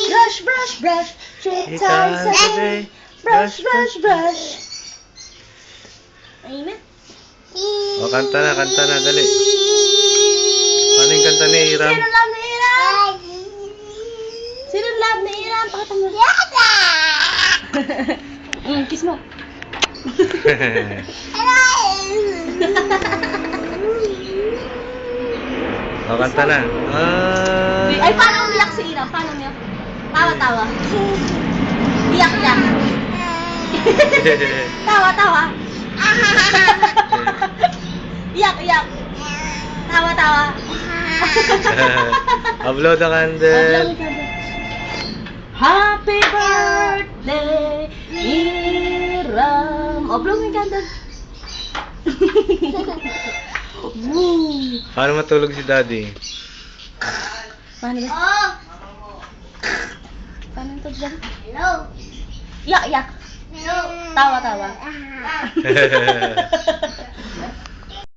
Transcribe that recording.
Brush, brush, brush. 3 times a day. Brush, brush, brush. Ayun na. O, kanta na, dali. Ano yung kanta ni Iram? Sino love ni Iram? Sino love ni Iram? Pakita mo. Kiss mo. O, kanta na. Ay, paano umiyak si Iram? Paano umiyak? Tawa-tawa. Iyak-iyak. Tawa-tawa. Iyak-iyak. Tawa-tawa. Upload the candle. Happy birthday, Iram. Upload yung candle. Woo. Paano matulog si Daddy? Paano ba? Paano ito dyan? Iyak-iyak. Tawa-tawa.